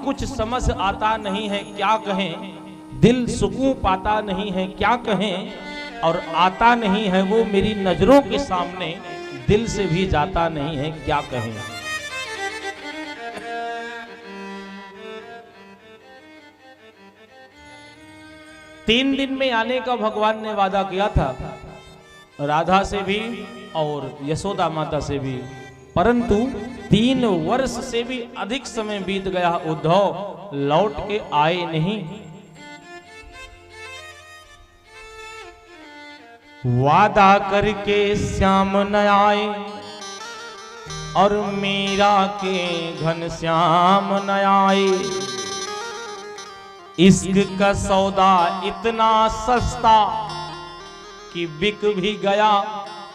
कुछ समझ आता नहीं है क्या कहें, दिल सुकून पाता नहीं है क्या कहें, और आता नहीं है वो मेरी नजरों के सामने, दिल से भी जाता नहीं है क्या कहें। तीन दिन में आने का भगवान ने वादा किया था, राधा से भी और यशोदा माता से भी, परंतु 3 वर्ष से भी अधिक समय बीत गया, उद्धव लौट के आए नहीं। वादा करके श्याम न आए और मीरा के घन श्याम न आए। इश्क का सौदा इतना सस्ता कि बिक भी गया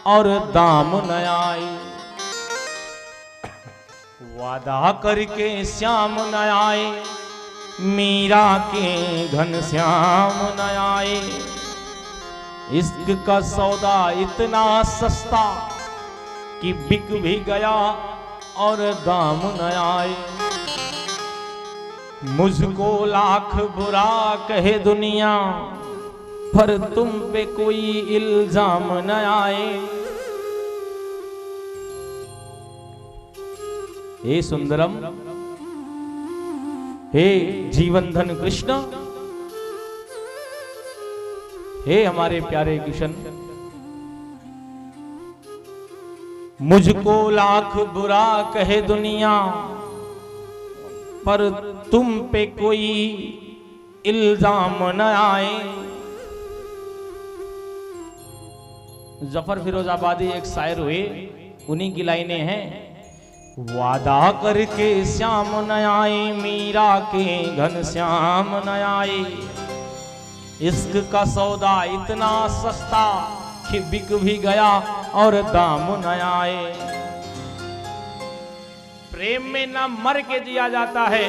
और दाम न आए। वादा करके श्याम न आए, मीरा के घन श्याम न आए। इश्क का सौदा इतना सस्ता कि बिक भी गया और दाम न आए। मुझको लाख बुरा कहे दुनिया, पर तुम पे कोई इल्जाम न आए। हे सुंदरम, हे जीवन धन कृष्ण, हे हमारे प्यारे किशन, मुझको लाख बुरा कहे दुनिया, पर तुम पे कोई इल्जाम न आए। जफर फिरोजाबादी एक शायर हुए, उन्हीं की लाइनें हैं। वादा करके श्याम न आए, मीरा के घन श्याम न आए। इश्क का सौदा इतना सस्ता कि बिक भी गया और दाम न आए। प्रेम में न मर के जिया जाता है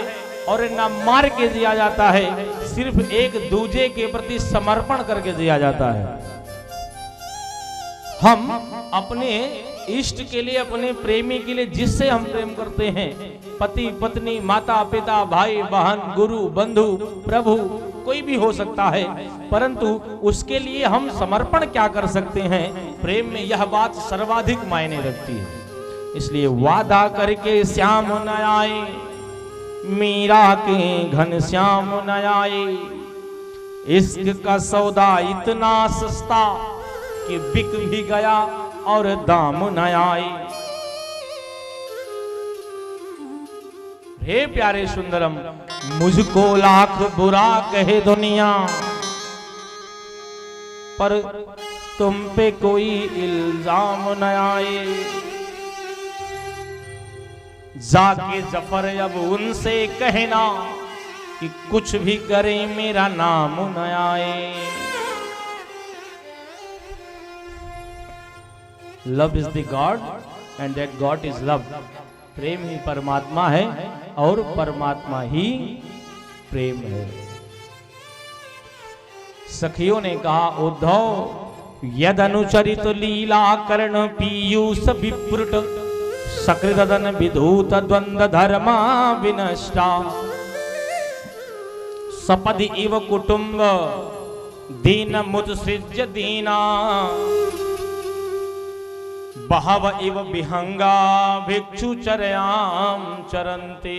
और न मार के जिया जाता है, सिर्फ एक दूजे के प्रति समर्पण करके जिया जाता है। हम अपने इष्ट के लिए, अपने प्रेमी के लिए, जिससे हम प्रेम करते हैं, पति पत्नी, माता पिता, भाई बहन, गुरु बंधु, प्रभु, कोई भी हो सकता है, परंतु उसके लिए हम समर्पण क्या कर सकते हैं, प्रेम में यह बात सर्वाधिक मायने रखती है। इसलिए वादा करके श्याम न आए, मीरा के घन श्याम न आए। इश्क का सौदा इतना सस्ता कि बिक भी गया और दाम न आए। हे प्यारे सुंदरम, मुझको लाख बुरा कहे दुनिया, पर तुम पे कोई इल्जाम न आए। जाके जफर अब उनसे कहना कि कुछ भी करे मेरा नाम न आए। Love is the god and that god is love. प्रेम ही परमात्मा है और परमात्मा ही प्रेम है। सखियों ने कहा, उद्धव यद अनुचरित लीला कर्ण पीयूष विप्रुट, सकृदन विधूत द्वंद्व धर्मा विनष्टा। सपदि इव कुटुंब दीन मुत्सृज्य दीना, बहव इव विहंगा भिक्षु चरयाम चरन्ते।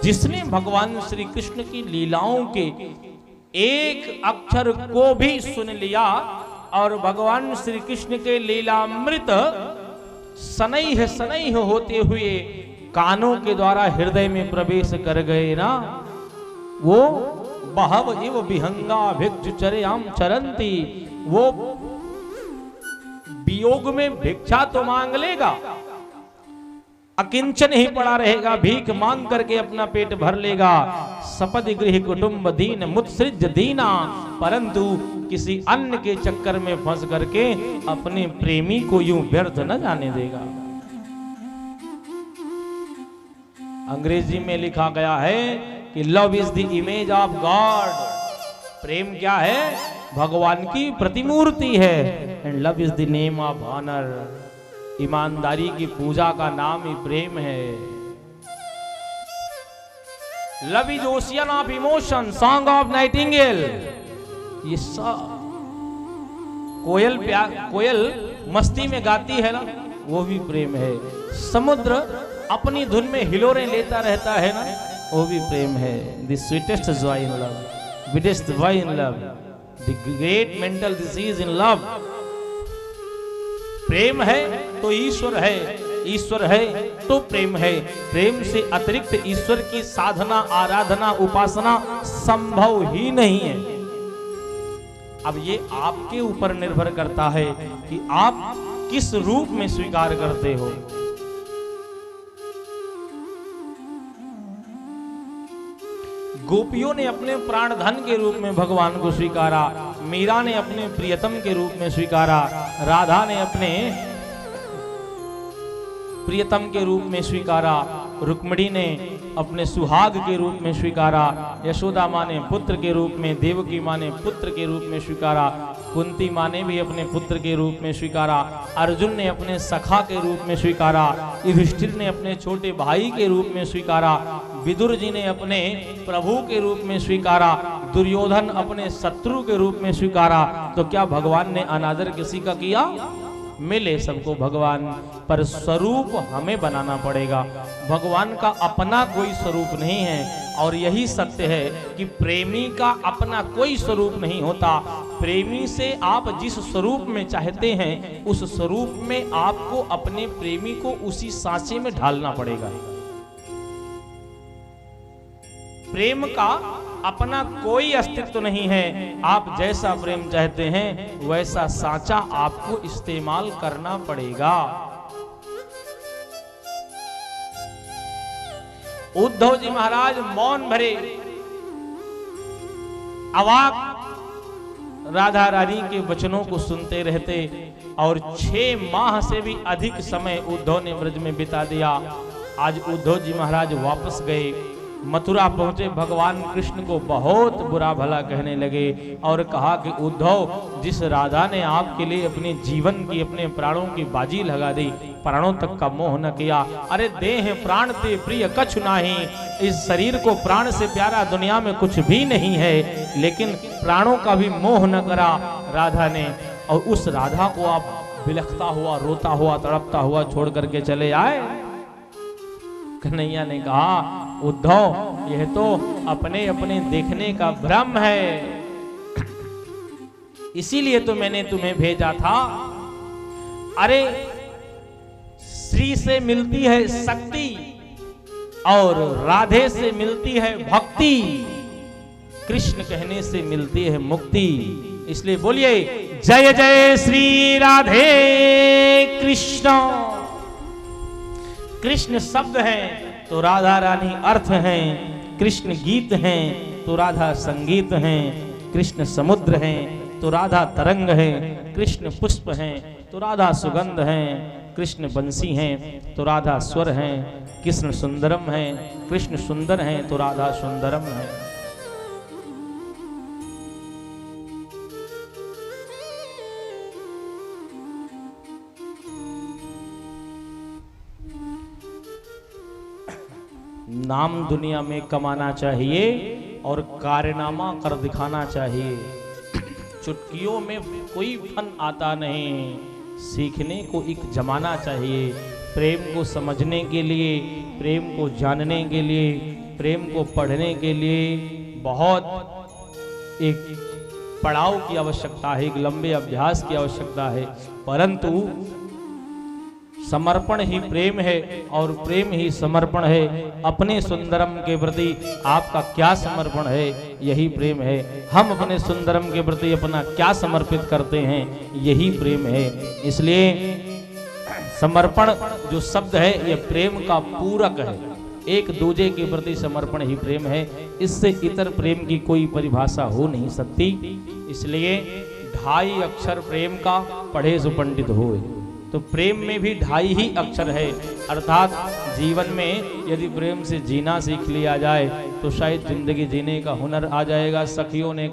जिसने भगवान श्री कृष्ण की लीलाओं के एक अक्षर को भी सुन लिया और भगवान श्री कृष्ण के लीलामृत सनैह सनैह होते हुए कानों के द्वारा हृदय में प्रवेश कर गए ना, वो बहव इव विहंगा भिक्षु चरयाम चरन्ति। वो वियोग में भिक्षा तो मांग लेगा, अकिंचन ही पड़ा रहेगा, भीख मांग करके अपना पेट भर लेगा। सपदि गृह कुटुंब दीन मुत्सृज्य दीना, परंतु किसी अन्य के चक्कर में फंस करके अपने प्रेमी को यूं व्यर्थ न जाने देगा। अंग्रेजी में लिखा गया है कि love is the image of god. प्रेम क्या है? भगवान की प्रतिमूर्ति है। And love is the name of honour. ईमानदारी की पूजा का नाम ही प्रेम है। Love is ocean of emotion, song of nightingale. ये सब कोयल मस्ती में गाती है ना, वो भी प्रेम है। समुद्र अपनी धुन में हिलोरें लेता रहता है ना, वो भी प्रेम है। The sweetest joy in love, biggest joy in love, the great mental disease in love. प्रेम है तो ईश्वर है, ईश्वर है तो प्रेम है। प्रेम से अतिरिक्त ईश्वर की साधना, आराधना, उपासना संभव ही नहीं है। अब ये आपके ऊपर निर्भर करता है कि आप किस रूप में स्वीकार करते हो। गोपियों ने अपने प्राण धन के रूप में भगवान को स्वीकारा, मीरा ने अपने प्रियतम के रूप में स्वीकारा, राधा ने अपने प्रियतम के रूप में स्वीकारा, रुक्मिणी ने अपने सुहाग के रूप में स्वीकारा, यशोदा माँ ने पुत्र के रूप में, देवकी माँ ने पुत्र के रूप में स्वीकारा, कुंती माँ ने भी अपने पुत्र के रूप में स्वीकारा, अर्जुन ने अपने सखा के रूप में स्वीकारा, युधिष्ठिर ने अपने छोटे भाई के रूप में स्वीकारा, विदुर जी ने अपने प्रभु के रूप में स्वीकारा, दुर्योधन अपने शत्रु के रूप में स्वीकारा। तो क्या भगवान ने अनादर किसी का किया? मिले सबको भगवान, पर स्वरूप हमें बनाना पड़ेगा। भगवान का अपना कोई स्वरूप नहीं है, और यही सत्य है कि प्रेमी का अपना कोई स्वरूप नहीं होता। प्रेमी से आप जिस स्वरूप में चाहते हैं, उस स्वरूप में आपको अपने प्रेमी को उसी सांचे में ढालना पड़ेगा। प्रेम का अपना कोई अस्तित्व नहीं है। आप जैसा प्रेम चाहते हैं वैसा सांचा आपको इस्तेमाल करना पड़ेगा। उद्धव जी महाराज मौन भरे अवाक राधा रानी के वचनों को सुनते रहते, और 6 माह से भी अधिक समय उद्धव ने ब्रज में बिता दिया। आज उद्धव जी महाराज वापस गए, मथुरा पहुंचे, भगवान कृष्ण को बहुत बुरा भला कहने लगे और कहा कि उद्धव, जिस राधा ने आपके लिए अपने जीवन की, अपने प्राणों की बाजी लगा दी, प्राणों तक का मोह न किया। अरे देह प्राण ते प्रिय कछु नाही, इस शरीर को प्राण से प्यारा दुनिया में कुछ भी नहीं है, लेकिन प्राणों का भी मोह न करा राधा ने। और उस राधा को आप बिलखता हुआ, रोता हुआ, तड़पता हुआ छोड़ करके चले आए। कन्हैया ने कहा, उद्धव, यह तो अपने अपने देखने का भ्रम है, इसीलिए तो मैंने तुम्हें भेजा था। अरे श्री से मिलती है शक्ति और राधे से मिलती है भक्ति, कृष्ण कहने से मिलती है मुक्ति। इसलिए बोलिए, जय जय श्री राधे कृष्ण। कृष्ण शब्द है तो राधा रानी अर्थ हैं, कृष्ण गीत हैं तो राधा संगीत हैं, कृष्ण समुद्र हैं तो राधा तरंग हैं, कृष्ण पुष्प हैं तो राधा सुगंध हैं, कृष्ण बंसी हैं तो राधा स्वर हैं, कृष्ण सुंदरम हैं, कृष्ण सुंदर हैं तो राधा सुंदरम है। नाम दुनिया में कमाना चाहिए और कारनामा कर दिखाना चाहिए। चुटकियों में कोई फन आता नहीं, सीखने को एक जमाना चाहिए। प्रेम को समझने के लिए, प्रेम को जानने के लिए, प्रेम को पढ़ने के लिए बहुत एक पड़ाव की आवश्यकता है, एक लंबे अभ्यास की आवश्यकता है। परंतु समर्पण ही प्रेम है और प्रेम ही समर्पण है। अपने सुंदरम के प्रति आपका क्या समर्पण है, यही प्रेम है। हम अपने सुंदरम के प्रति अपना क्या समर्पित करते हैं, यही प्रेम है। इसलिए समर्पण जो शब्द है ये प्रेम का पूरक है। एक दूजे के प्रति समर्पण ही प्रेम है, इससे इतर प्रेम की कोई परिभाषा हो नहीं सकती। इसलिए 2.5 अक्षर प्रेम का पढ़े सो पंडित होए। तो प्रेम में भी 2.5 ही अक्षर है, अर्थात जीवन में यदि प्रेम से जीना सीख लिया जाए तो शायद जिंदगी जीने का हुनर आ जाएगा। सखियों ने